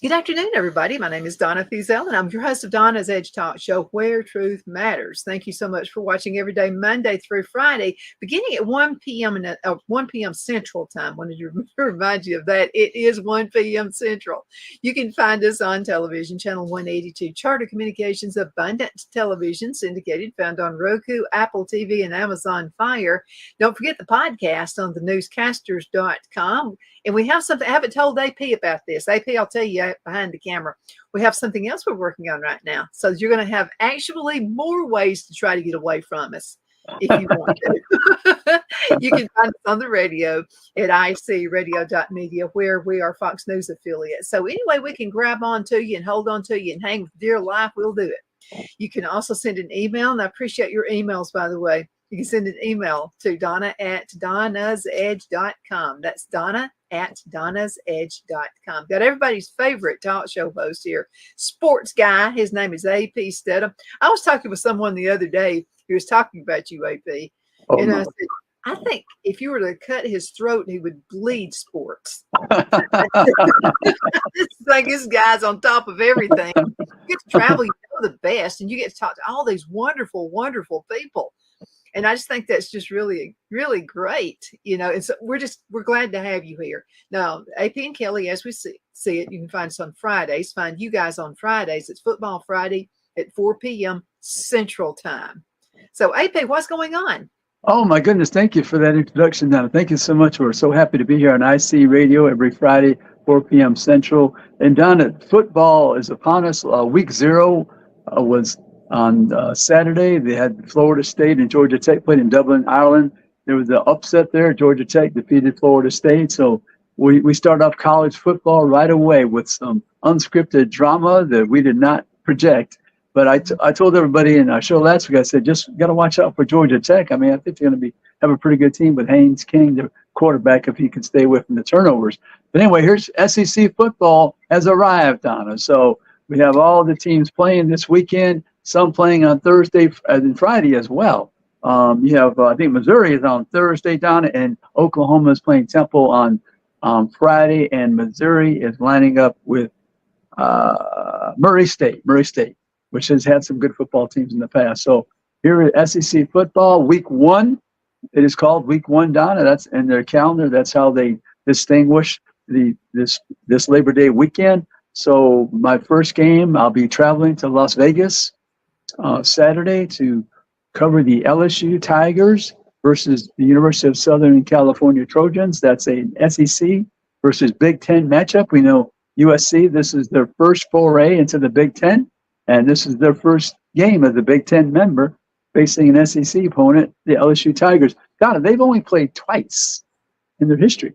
Good afternoon, everybody. My name is Donna Thiesel, and I'm your host of Donna's Edge Talk Show, where truth matters. Thank you so much for watching every day, Monday through Friday, beginning at 1 p.m. 1 p.m. Central Time. Wanted to remind you of that. It is 1 p.m. Central. You can find us on television, channel 182, Charter Communications, Abundant Television, syndicated, found on Roku, Apple TV, and Amazon Fire. Don't forget the podcast on thenewscasters.com. And we have something, I haven't told AP about this. AP, I'll tell you behind the camera. We have something else we're working on right now. So you're going to have actually more ways to try to get away from us if you want to. You can find us on the radio at icradio.media, where we are Fox News affiliate. So anyway, we can grab on to you and hold on to you and hang with dear life. We'll do it. You can also send an email, and I appreciate your emails, by the way. You can send an email to donna@donnasedge.com. That's donna@donnasedge.com. Got everybody's favorite talk show host here, sports guy. His name is AP Steadham. I was talking with someone the other day who was talking about you, AP. Oh, and no. I said, I think if you were to cut his throat, he would bleed sports. It's like this guy's on top of everything. You get to travel, you know the best, and you get to talk to all these wonderful, wonderful people. And I just think that's just really, really great, And so we're glad to have you here. Now, AP and Kelly, as we see it, you can find us on Fridays. Find you guys on Fridays. It's Football Friday at 4 p.m. Central Time. So, AP, what's going on? Oh, my goodness. Thank you for that introduction, Donna. Thank you so much. We're so happy to be here on IC Radio every Friday, 4 p.m. Central. And, Donna, football is upon us. Week 0 was on Saturday. They had Florida State and Georgia Tech played in Dublin, Ireland. There was an upset there. Georgia Tech defeated Florida State. So we start off college football right away with some unscripted drama that we did not project. But I told everybody in our show last week, I said, just got to watch out for Georgia Tech. I mean, I think they're going to have a pretty good team with Haynes King, the quarterback, if he can stay away from the turnovers. But anyway, here's SEC football has arrived, Donna. So we have all the teams playing this weekend. Some playing on Thursday and Friday as well. You have, I think Missouri is on Thursday, Donna, and Oklahoma is playing Temple on Friday, and Missouri is lining up with Murray State, which has had some good football teams in the past. So here at SEC football, week 1, it is called week 1, Donna. That's in their calendar. That's how they distinguish this Labor Day weekend. So my first game, I'll be traveling to Las Vegas Saturday to cover the LSU Tigers versus the University of Southern California Trojans. That's a SEC versus Big Ten matchup. We know USC, this is their first foray into the Big Ten, and this is their first game as a Big Ten member facing an SEC opponent, the LSU Tigers. God, they've only played twice in their history,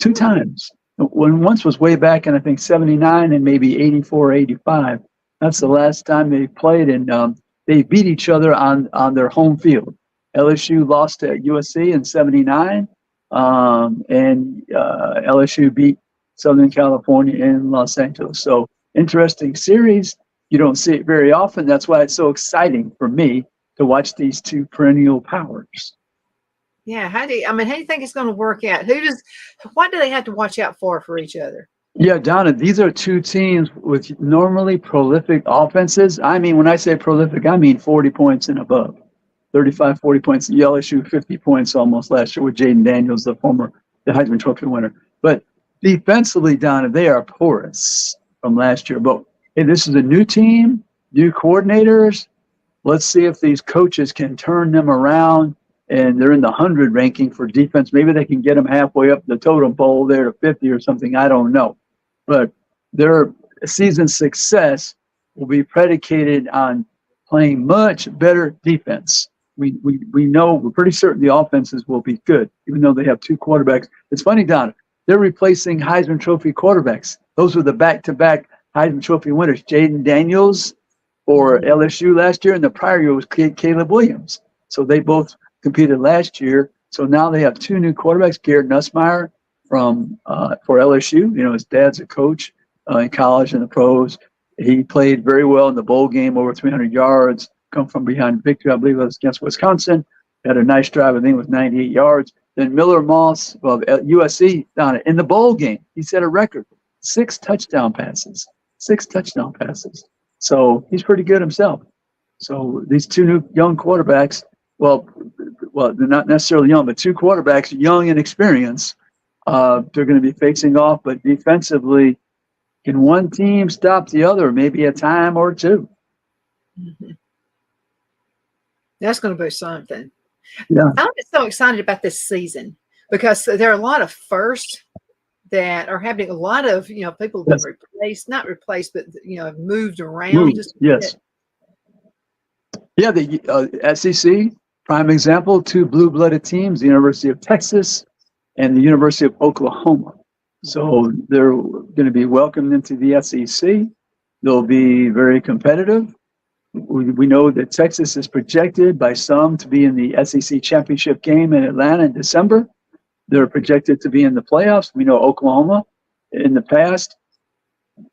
2 times. Once was way back in, I think, 79 and maybe 84, 85. That's the last time they played, and they beat each other on their home field. LSU lost to USC in 79, and LSU beat Southern California in Los Angeles. So interesting series. You don't see it very often. That's why it's so exciting for me to watch these 2 perennial powers. Yeah, how do you think it's going to work out? What do they have to watch out for each other? Yeah, Donna, these are 2 teams with normally prolific offenses. I mean, when I say prolific, I mean 40 points and above. 35, 40 points. LSU 50 points almost last year with Jaden Daniels, the Heisman Trophy winner. But defensively, Donna, they are porous from last year. But hey, this is a new team, new coordinators. Let's see if these coaches can turn them around. And they're in the 100 ranking for defense. Maybe they can get them halfway up the totem pole there to 50 or something. I don't know. But their season success will be predicated on playing much better defense. We know, we're pretty certain the offenses will be good, even though they have 2 quarterbacks. It's funny, Donna, they're replacing Heisman Trophy quarterbacks. Those were the back-to-back Heisman Trophy winners. Jaden Daniels for LSU last year, and the prior year was Caleb Williams. So they both competed last year. So now they have 2 new quarterbacks. Garrett Nussmeier for LSU. His dad's a coach in college and the pros. He played very well in the bowl game, over 300 yards, come from behind victory. I believe it was against Wisconsin. Had a nice drive. I think it was 98 yards. Then Miller Moss of USC down in the bowl game. He set a record, 6 touchdown passes. 6 touchdown passes. So he's pretty good himself. So these two new young quarterbacks, well, they're not necessarily young, but 2 quarterbacks, young and experienced, they're going to be facing off. But defensively, can one team stop the other? Maybe a time or two. Mm-hmm. That's going to be something. Yeah. I'm just so excited about this season because there are a lot of firsts that are happening. A lot of, people have been replaced, not replaced, but, have moved around. Yes. Yeah, the SEC, prime example, 2 blue-blooded teams, the University of Texas and the University of Oklahoma. So they're going to be welcomed into the SEC. They'll be very competitive. We know that Texas is projected by some to be in the SEC championship game in Atlanta in December. They're projected to be in the playoffs. We know Oklahoma in the past,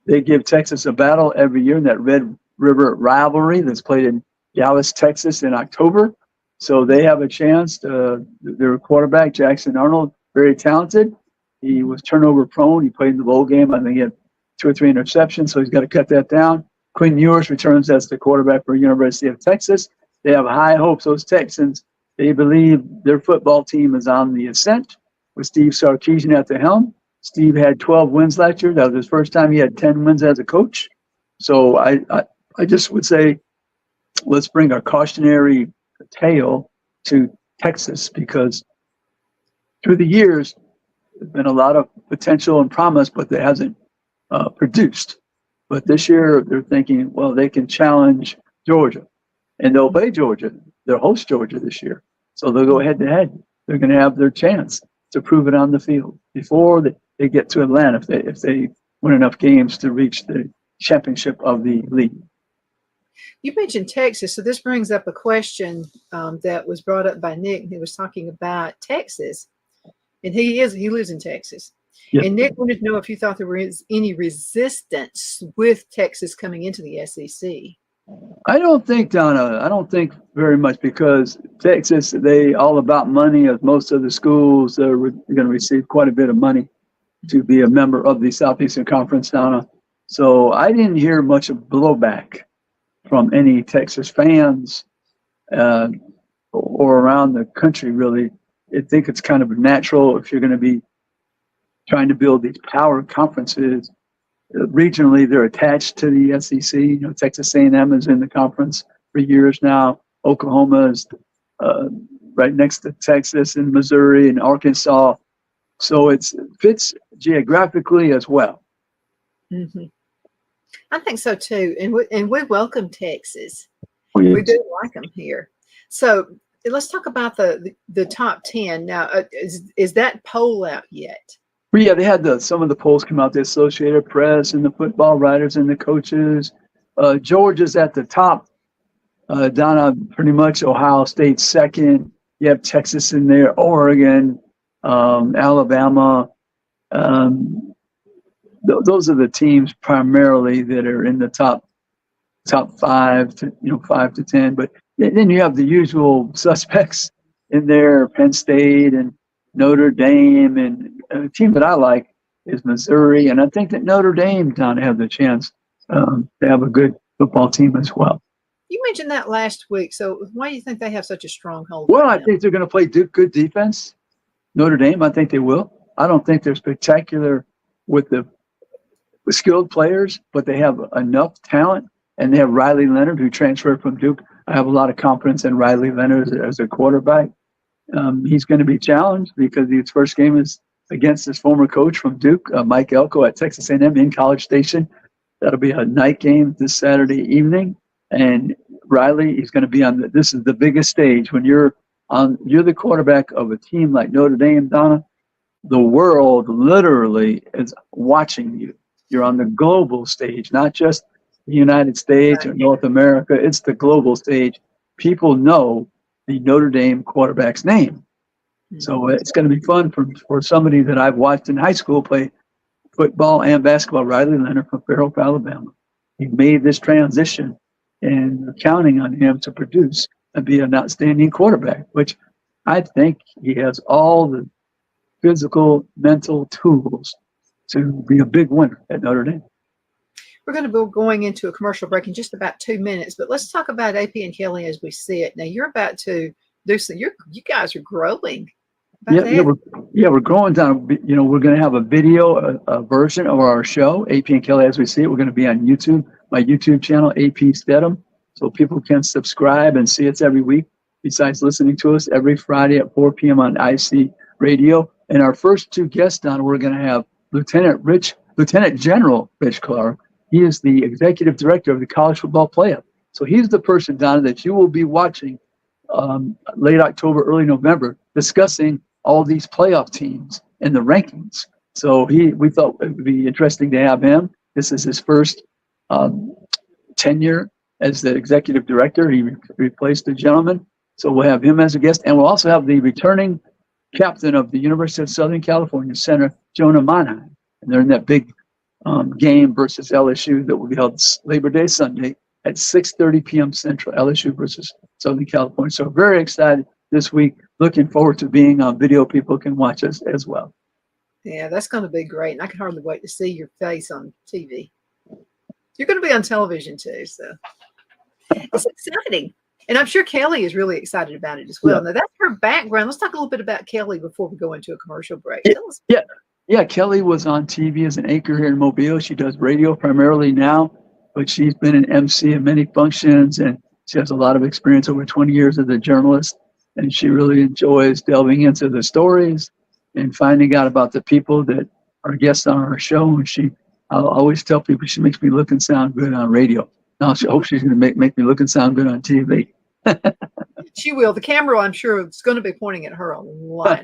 they give Texas a battle every year in that Red River rivalry that's played in Dallas, Texas in October. So they have a chance. Their quarterback, Jackson Arnold, very talented. He was turnover prone. He played in the bowl game. I think he had 2 or 3 interceptions, so he's got to cut that down. Quinn Ewers returns as the quarterback for University of Texas. They have high hopes, those Texans. They believe their football team is on the ascent with Steve Sarkisian at the helm. Steve had 12 wins last year. That was his first time he had 10 wins as a coach. So I just would say let's bring a cautionary tale to Texas because through the years, there's been a lot of potential and promise, but it hasn't produced. But this year, they're thinking, well, they can challenge Georgia, and they'll play Georgia. They'll host Georgia this year. So they'll go head-to-head. They're going to have their chance to prove it on the field before they get to Atlanta if they win enough games to reach the championship of the league. You mentioned Texas, so this brings up a question that was brought up by Nick. He was talking about Texas, and he lives in Texas. Yep. And Nick wanted to know if you thought there was any resistance with Texas coming into the SEC. I don't think, Donna. I don't think very much because Texas, they all about money. As most of the schools are going to receive quite a bit of money to be a member of the Southeastern Conference, Donna. So I didn't hear much of blowback from any Texas fans or around the country, really. I think it's kind of natural if you're going to be trying to build these power conferences. Regionally, they're attached to the SEC. Texas A&M is in the conference for years now. Oklahoma is right next to Texas and Missouri and Arkansas. So it fits geographically as well. Mm-hmm. I think so too. And we welcome Texas. Oh, yes. We do like them here. So let's talk about the top 10. Now, is that poll out yet? Well, yeah, they had some of the polls come out, the Associated Press and the football writers and the coaches. Georgia's at the top. Donna, pretty much Ohio State second. You have Texas in there, Oregon, Alabama. Those are the teams primarily that are in the top 5 to 10. But then you have the usual suspects in there, Penn State and Notre Dame, and a team that I like is Missouri. And I think that Notre Dame down have the chance to have a good football team as well. You mentioned that last week. So why do you think they have such a stronghold? Well, I think they're going to play good defense. Notre Dame, I think they will. I don't think they're spectacular with the skilled players, but they have enough talent. And they have Riley Leonard, who transferred from Duke. I have a lot of confidence in Riley Leonard as a quarterback. He's going to be challenged because his first game is against his former coach from Duke, Mike Elko at Texas A&M in College Station. That'll be a night game this Saturday evening. And Riley, he's going to be on this is the biggest stage. When you're the quarterback of a team like Notre Dame, Donna, the world literally is watching you. You're on the global stage, not just the United States or North America. It's the global stage. People know the Notre Dame quarterback's name. So it's going to be fun for somebody that I've watched in high school play football and basketball, Riley Leonard from Fairhope, Alabama. He made this transition, and they're counting on him to produce and be an outstanding quarterback, which I think he has all the physical, mental tools to be a big winner at Notre Dame. We're going to be going into a commercial break in just about 2 minutes, but let's talk about AP and Kelly as we see it. Now, you're about to do some, you guys are growing. We're growing down. You know, we're going to have a video a version of our show, AP and Kelly as we see it. We're going to be on YouTube, my YouTube channel, AP Steadham, so people can subscribe and see us every week, besides listening to us every Friday at 4 p.m. on IC Radio. And our first two guests on, we're going to have Lieutenant General Rich Clark. He is the executive director of the college football playoff. So he's the person, Donna, that you will be watching late October, early November, discussing all these playoff teams and the rankings. So we thought it would be interesting to have him. This is his first tenure as the executive director. He replaced a gentleman. So we'll have him as a guest. And we'll also have the returning captain of the University of Southern California, Senator Jonah Monheim. And they're in that big game versus LSU that will be held Labor Day Sunday at 6:30 p.m. Central, LSU versus Southern California. So very excited this week. Looking forward to being on video. People can watch us as well. Yeah, that's going to be great. And I can hardly wait to see your face on TV. You're going to be on television too, so it's exciting. And I'm sure Kelly is really excited about it as well. Yeah. Now, that's her background. Let's talk a little bit about Kelly before we go into a commercial break. Yeah, Kelly was on TV as an anchor here in Mobile. She does radio primarily now, but she's been an MC in many functions, and she has a lot of experience, over 20 years as a journalist, and she really enjoys delving into the stories and finding out about the people that are guests on our show. And I'll always tell people she makes me look and sound good on radio. Now I hope she's going to make me look and sound good on TV. She will. The camera, I'm sure, is going to be pointing at her a lot.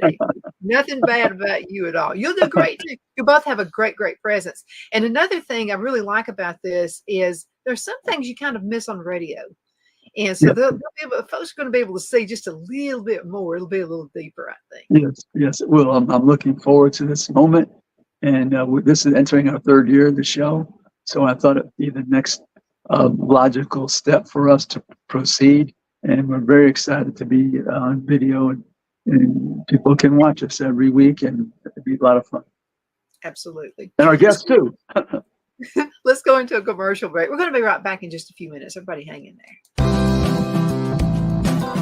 Nothing bad about you at all. You'll do great too. You both have a great presence. And another thing I really like about this is there's some things you kind of miss on radio. And so they'll be able, folks are going to be able to see just a little bit more. It'll be a little deeper, I think. Yes, it will. I'm looking forward to this moment. And this is entering our third year of the show. So I thought it'd be the next logical step for us to proceed. And we're very excited to be on video, and people can watch us every week, and it'll be a lot of fun. Absolutely. And our guests too. Let's go into a commercial break. We're going to be right back in just a few minutes. Everybody hang in there.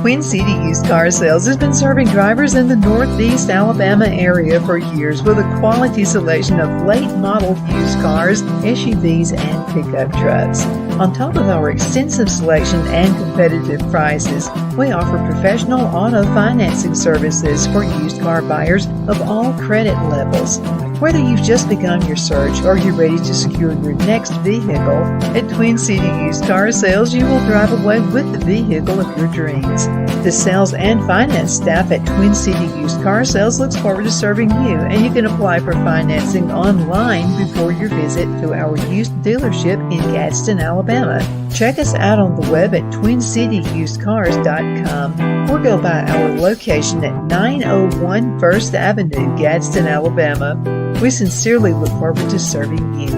Twin City Used Car Sales has been serving drivers in the Northeast Alabama area for years with a quality selection of late model used cars, SUVs, and pickup trucks. On top of our extensive selection and competitive prices, we offer professional auto financing services for used car buyers of all credit levels. Whether you've just begun your search or you're ready to secure your next vehicle, at Twin City Used Car Sales, you will drive away with the vehicle of your dreams. The sales and finance staff at Twin City Used Car Sales looks forward to serving you, and you can apply for financing online before your visit to our used dealership in Gadsden, Alabama. Check us out on the web at twincityusedcars.com or go by our location at 901 First Avenue, Gadsden, Alabama. We sincerely look forward to serving you.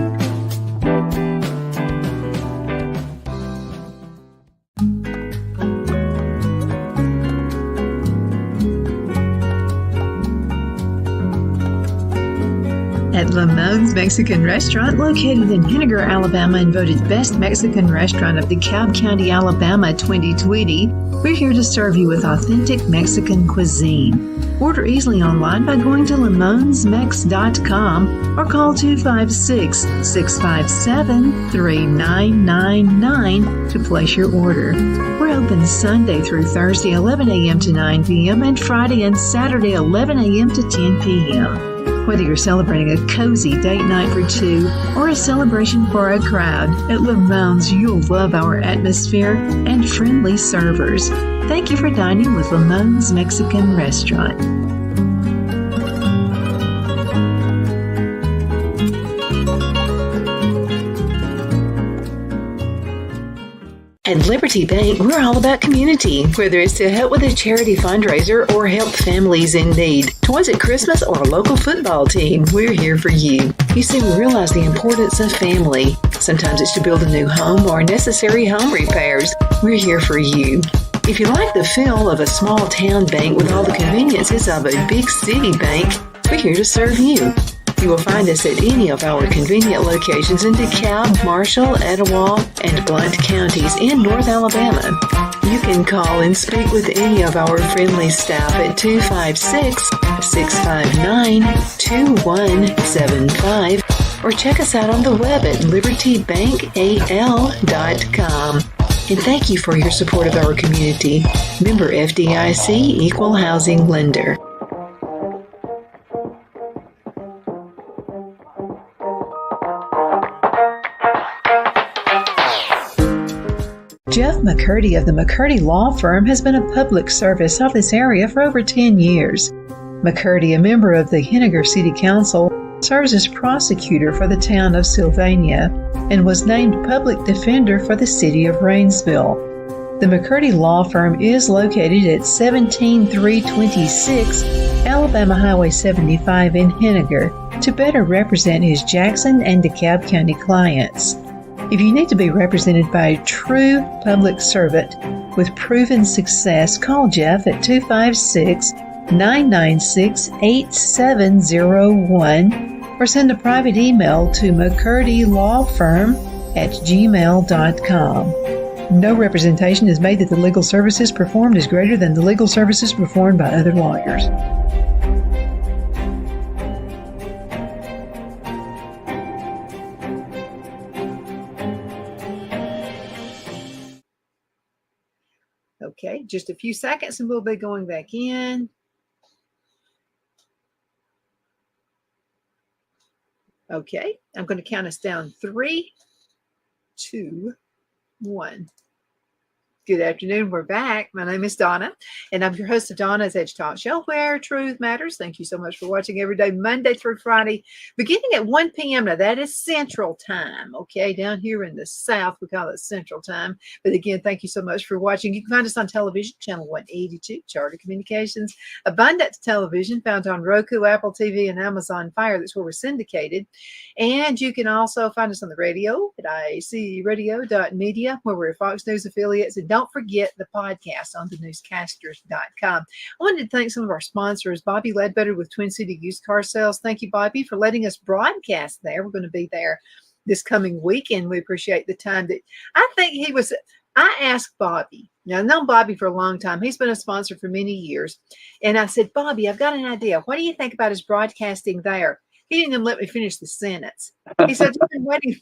At Lamone's Mexican Restaurant, located in Henniger, Alabama, and voted Best Mexican Restaurant of the Cobb County, Alabama 2020, we're here to serve you with authentic Mexican cuisine. Order easily online by going to lamonsmex.com or call 256-657-3999 to place your order. We're open Sunday through Thursday, 11 a.m. to 9 p.m. and Friday and Saturday, 11 a.m. to 10 p.m. Whether you're celebrating a cozy date night for two or a celebration for a crowd, at Lamone's you'll love our atmosphere and friendly servers. Thank you for dining with Lamone's Mexican Restaurant. At Liberty Bank, we're all about community, whether it's to help with a charity fundraiser or help families in need. Toys at Christmas or a local football team, we're here for you. You see, we realize the importance of family. Sometimes it's to build a new home or necessary home repairs. We're here for you. If you like the feel of a small town bank with all the conveniences of a big city bank, we're here to serve you. You will find us at any of our convenient locations in DeKalb, Marshall, Etowah, and Blount counties in North Alabama. You can call and speak with any of our friendly staff at 256-659-2175 or check us out on the web at libertybankal.com. And thank you for your support of our community. Member FDIC Equal Housing Lender. Jeff McCurdy of the McCurdy Law Firm has been a public service of this area for over 10 years. McCurdy, a member of the Henniger City Council, serves as prosecutor for the town of Sylvania and was named public defender for the city of Rainsville. The McCurdy Law Firm is located at 17326 Alabama Highway 75 in Henniger to better represent his Jackson and DeKalb County clients. If you need to be represented by a true public servant with proven success, call Jeff at 256-996-8701 or send a private email to mccurdylawfirm@gmail.com. No representation is made that the legal services performed is greater than the legal services performed by other lawyers. Okay, just a few seconds and we'll be going back in. Okay, I'm going to count us down 3, 2, 1. Good afternoon. We're back. My name is Donna, and I'm your host of Donna's Edge Talk Show, where truth matters. Thank you so much for watching every day, Monday through Friday, beginning at 1 p.m. Now, that is Central Time, okay? Down here in the South, we call it Central Time. But again, thank you so much for watching. You can find us on television, channel 182, Charter Communications, Abundance Television, found on Roku, Apple TV, and Amazon Fire. That's where we're syndicated. And you can also find us on the radio at iacradio.media, where we're Fox News affiliates. And don't forget the podcast on thenewscasters.com. I wanted to thank some of our sponsors, Bobby Ledbetter with Twin City Used Car Sales. Thank you, Bobby, for letting us broadcast there. We're going to be there this coming weekend. We appreciate the time that I asked Bobby. Now, I've known Bobby for a long time. He's been a sponsor for many years. And I said, Bobby, I've got an idea. What do you think about us broadcasting there? He didn't even let me finish the sentence. He said, I've been waiting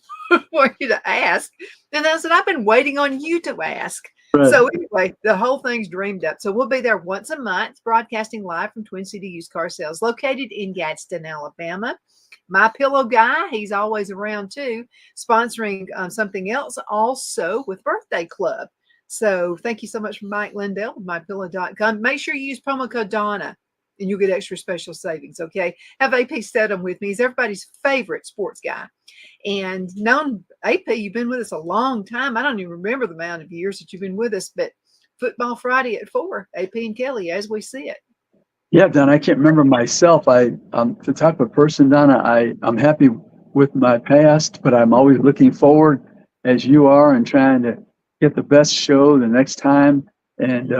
for you to ask. And I said, I've been waiting on you to ask. Right. So anyway, the whole thing's dreamed up. So we'll be there once a month, broadcasting live from Twin City Used Car Sales, located in Gadsden, Alabama. My Pillow guy, he's always around too, sponsoring something else also with Birthday Club. So thank you so much for Mike Lindell, mypillow.com. Make sure you use promo code Donna, and you'll get extra special savings, okay? Have AP Steadham with me. He's everybody's favorite sports guy. And known AP, you've been with us a long time. I don't even remember the amount of years that you've been with us, but Football Friday at 4, AP and Kelly, as we see it. Yeah, Donna, I can't remember myself. I'm the type of person, Donna, I'm happy with my past, but I'm always looking forward, as you are, and trying to get the best show the next time. And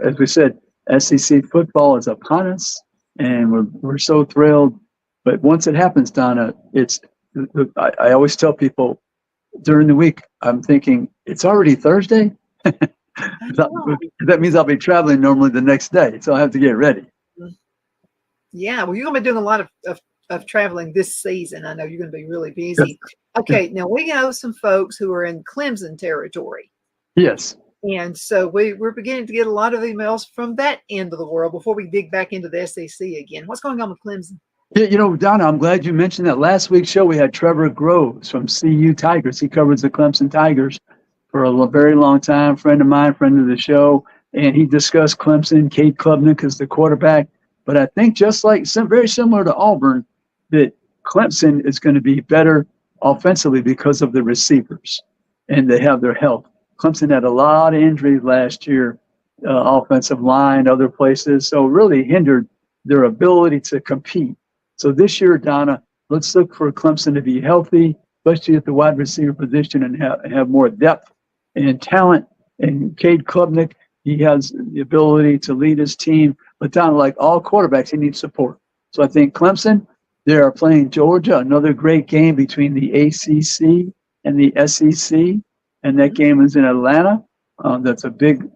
as we said, SEC football is upon us, and we're so thrilled. But once it happens, Donna, I always tell people during the week, I'm thinking, it's already Thursday? That means I'll be traveling normally the next day, so I have to get ready. Yeah, well, you're going to be doing a lot of traveling this season. I know you're going to be really busy. Okay, now we know some folks who are in Clemson territory. Yes. And so we're beginning to get a lot of emails from that end of the world before we dig back into the SEC again. What's going on with Clemson? Yeah, Donna, I'm glad you mentioned that. Last week's show, we had Trevor Groves from CU Tigers. He covers the Clemson Tigers for a very long time, friend of mine, friend of the show. And he discussed Clemson. Cade Klubnik is the quarterback. But I think just like very similar to Auburn, that Clemson is going to be better offensively because of the receivers, and they have their health. Clemson had a lot of injuries last year, offensive line, other places, so really hindered their ability to compete. So this year, Donna, let's look for Clemson to be healthy, especially at the wide receiver position, and have more depth and talent. And Cade Klubnik, he has the ability to lead his team. But Donna, like all quarterbacks, he needs support. So I think Clemson, They are playing Georgia, another great game between the ACC and the SEC, and that game is in Atlanta. That's a big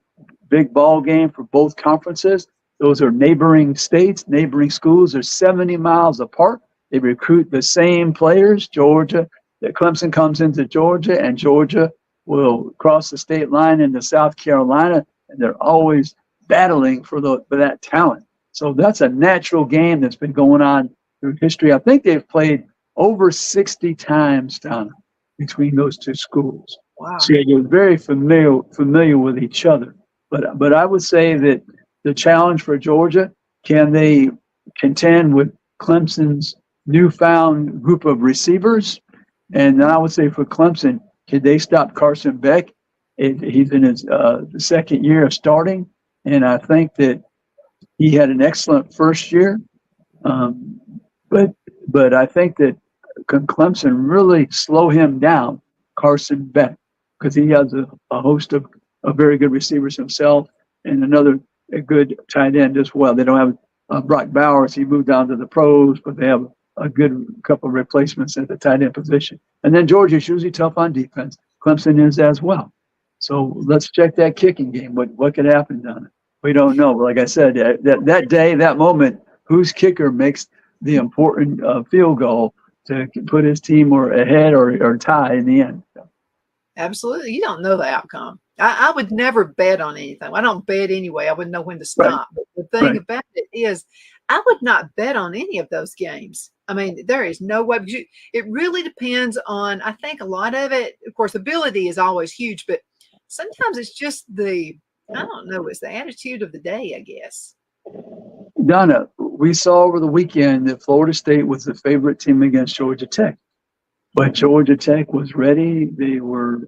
ball game for both conferences. Those are neighboring states, neighboring schools. They're 70 miles apart. They recruit the same players. Clemson comes into Georgia, and Georgia will cross the state line into South Carolina, and they're always battling for that talent. So that's a natural game that's been going on through history. I think they've played over 60 times, Donna, between those two schools. Wow. So you're very familiar with each other. But I would say that the challenge for Georgia, can they contend with Clemson's newfound group of receivers? And then I would say for Clemson, could they stop Carson Beck? He's in his second year of starting, and I think that he had an excellent first year. But I think that can Clemson really slow him down, Carson Beck, because he has a host of very good receivers himself and a good tight end as well. They don't have Brock Bowers. He moved down to the pros, but they have a good couple of replacements at the tight end position. And then Georgia's usually tough on defense. Clemson is as well. So let's check that kicking game. What could happen down it? We don't know. But like I said, that day, that moment, whose kicker makes the important field goal to put his team ahead or tie in the end. Absolutely. You don't know the outcome. I would never bet on anything. I don't bet anyway. I wouldn't know when to stop. Right. But the thing about it is, I would not bet on any of those games. I mean, there is no way. It really depends on, I think a lot of it, of course, ability is always huge, but sometimes it's just it's the attitude of the day, I guess. Donna, we saw over the weekend that Florida State was the favorite team against Georgia Tech. But Georgia Tech was ready. They were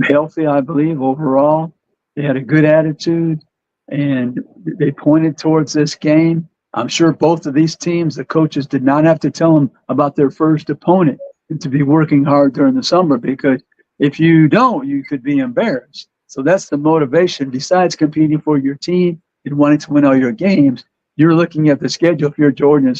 healthy, I believe, overall. They had a good attitude, and they pointed towards this game. I'm sure both of these teams, the coaches did not have to tell them about their first opponent and to be working hard during the summer, because if you don't, you could be embarrassed. So that's the motivation. Besides competing for your team and wanting to win all your games, you're looking at the schedule if you're Georgia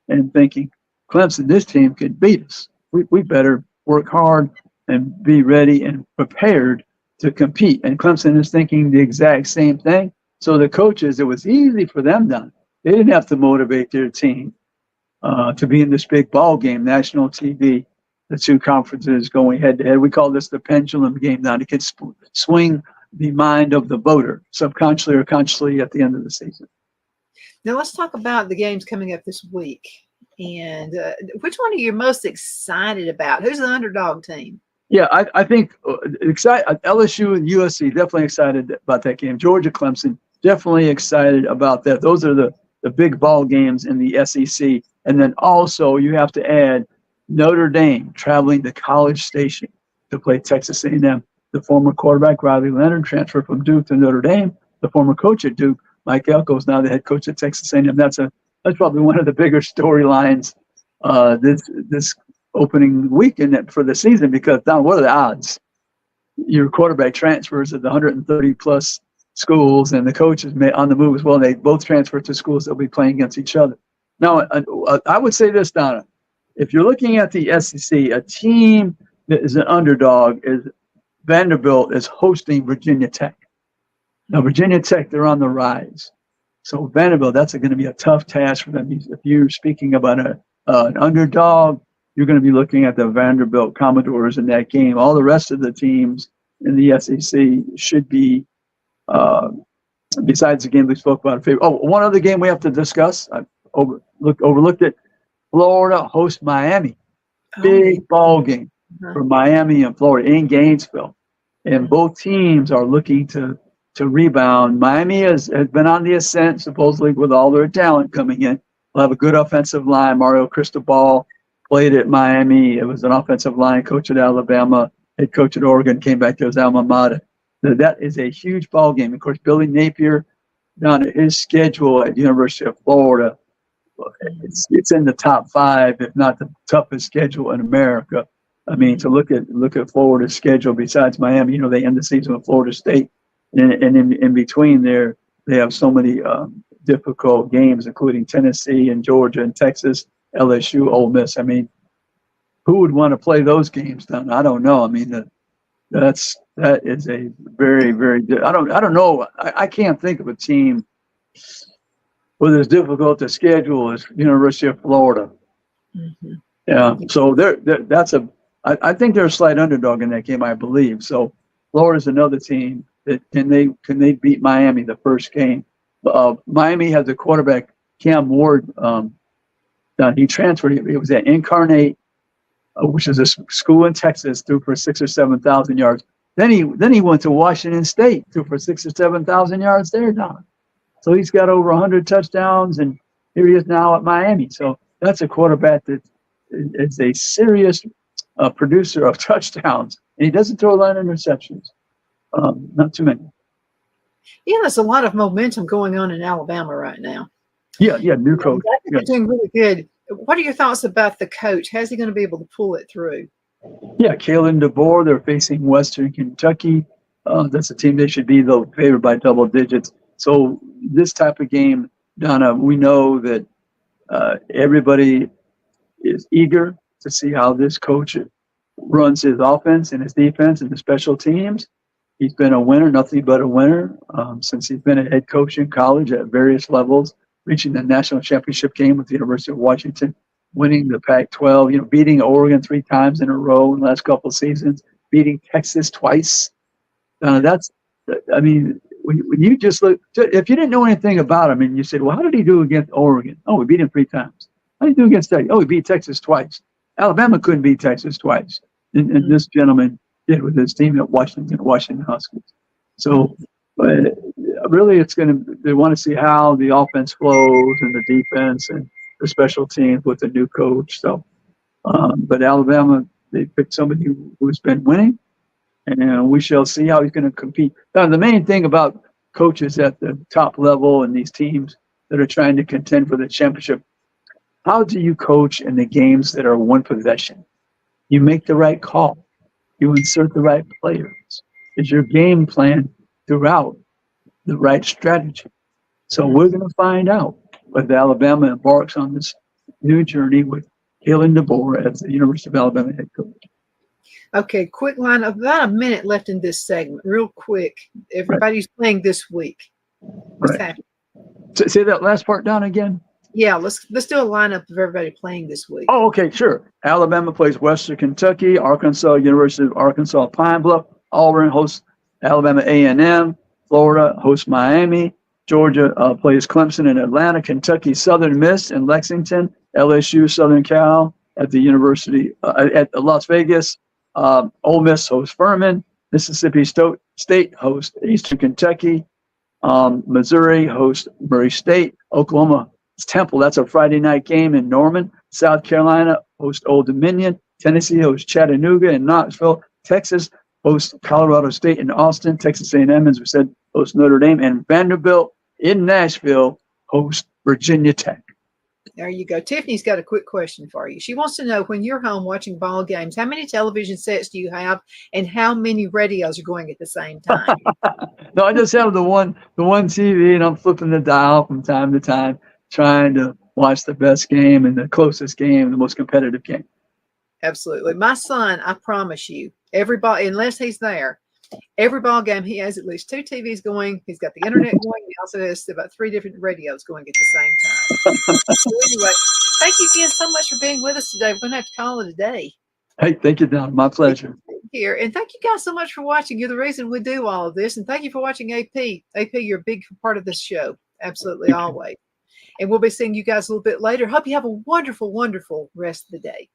and thinking, Clemson, this team could beat us. We better work hard and be ready and prepared to compete. And Clemson is thinking the exact same thing. So the coaches, it was easy for them done. They didn't have to motivate their team to be in this big ball game, national TV, the two conferences going head to head. We call this the pendulum game now. It can swing the mind of the voter subconsciously or consciously at the end of the season. Now let's talk about the games coming up this week. And which one are you most excited about? Who's the underdog team? Yeah, I think LSU and USC, definitely excited about that game. Georgia, Clemson, definitely excited about that. Those are the big ball games in the SEC. And then also you have to add Notre Dame traveling to College Station to play Texas A&M. The former quarterback, Riley Leonard, transferred from Duke to Notre Dame. The former coach at Duke, Mike Elko, is now the head coach at Texas A&M. That's probably one of the bigger storylines this opening weekend for the season, because now what are the odds? Your quarterback transfers at the 130 plus schools, and the coach is on the move as well. They both transfer to schools that will be playing against each other. Now, I would say this, Donna. If you're looking at the SEC, a team that is an underdog is Vanderbilt is hosting Virginia Tech. Now, Virginia Tech, they're on the rise. So Vanderbilt, that's going to be a tough task for them. If you're speaking about an underdog, you're going to be looking at the Vanderbilt Commodores in that game. All the rest of the teams in the SEC should be, besides the game we spoke about. One other game we have to discuss. I overlooked it. Florida hosts Miami. Big ball game for Miami and Florida in Gainesville. And both teams are looking to rebound. Miami has been on the ascent, supposedly, with all their talent coming in. They'll have a good offensive line. Mario Cristobal played at Miami. It was an offensive line coach at Alabama, head coach at Oregon, came back to his alma mater. That is a huge ball game. Of course, Billy Napier, down at his schedule at University of Florida, it's in the top 5, if not the toughest schedule in America. I mean, to look at Florida's schedule besides Miami, they end the season with Florida State. And in between there, they have so many difficult games, including Tennessee and Georgia and Texas LSU, Ole Miss. I mean, who would want to play those games? Then I don't know. I mean, that is a very, very. I don't know. I can't think of a team with as difficult a schedule as University of Florida. Mm-hmm. Yeah. So that's a. I think they're a slight underdog in that game, I believe. So Florida's another team that can they beat Miami the first game. Miami has a quarterback, Cam Ward. He transferred. He was at Incarnate, which is a school in Texas, threw for 6,000 or 7,000 yards. Then he went to Washington State, threw for 6,000 or 7,000 yards there, Don. So he's got over 100 touchdowns, and here he is now at Miami. So that's a quarterback that is a serious producer of touchdowns, and he doesn't throw a lot of interceptions. Not too many. Yeah, there's a lot of momentum going on in Alabama right now. Yeah, new coach. They're doing really good. What are your thoughts about the coach? How's he going to be able to pull it through? Yeah, Kalen DeBoer. They're facing Western Kentucky. That's a team they should be, though, favored by double digits. So this type of game, Donna, we know that everybody is eager to see how this coach runs his offense and his defense and the special teams. He's been a winner, nothing but a winner, since he's been a head coach in college at various levels, reaching the national championship game with the University of Washington, winning the Pac-12, beating Oregon 3 times in a row in the last couple of seasons, beating Texas twice. When you just look, if you didn't know anything about him and you said, well, how did he do against Oregon? Oh, we beat him 3 times. How did he do against Texas? Oh, we beat Texas twice. Alabama couldn't beat Texas twice. And this gentleman did with his team at Washington Huskies. So really they want to see how the offense flows and the defense and the special teams with the new coach. So, but Alabama, they picked somebody who's been winning, and we shall see how he's going to compete. Now, the main thing about coaches at the top level and these teams that are trying to contend for the championship, how do you coach in the games that are one possession? You make the right call. You insert the right players. Is your game plan throughout the right strategy? So we're going to find out whether Alabama embarks on this new journey with Kalen DeBoer as the University of Alabama head coach. Okay, quick line. About a minute left in this segment. Real quick. Everybody's playing this week. What's happening? Say that last part down again. Yeah, let's do a lineup of everybody playing this week. Oh, okay, sure. Alabama plays Western Kentucky, University of Arkansas Pine Bluff, Auburn hosts Alabama A&M, Florida hosts Miami, Georgia plays Clemson in Atlanta, Kentucky Southern Miss in Lexington, LSU Southern Cal at the University at Las Vegas, Ole Miss hosts Furman, Mississippi State hosts Eastern Kentucky, Missouri hosts Murray State, Oklahoma Temple. That's a Friday night game in Norman. South Carolina hosts Old Dominion. Tennessee hosts Chattanooga and Knoxville. Texas hosts Colorado State in Austin. Texas A&M, as we said, hosts Notre Dame. And Vanderbilt in Nashville hosts Virginia Tech. There you go. Tiffany's got a quick question for you. She wants to know, when you're home watching ball games, how many television sets do you have and how many radios are going at the same time? No, I just have the one TV, and I'm flipping the dial from time to time, trying to watch the best game and the closest game, the most competitive game. Absolutely. My son, I promise you, every ball, unless he's there, every ball game, he has at least 2 TVs going. He's got the internet going. He also has about 3 different radios going at the same time. So anyway, thank you again so much for being with us today. We're going to have to call it a day. Hey, thank you, Don. My pleasure. Here. And thank you guys so much for watching. You're the reason we do all of this. And thank you for watching AP. AP, you're a big part of this show. Absolutely, always. And we'll be seeing you guys a little bit later. Hope you have a wonderful, wonderful rest of the day.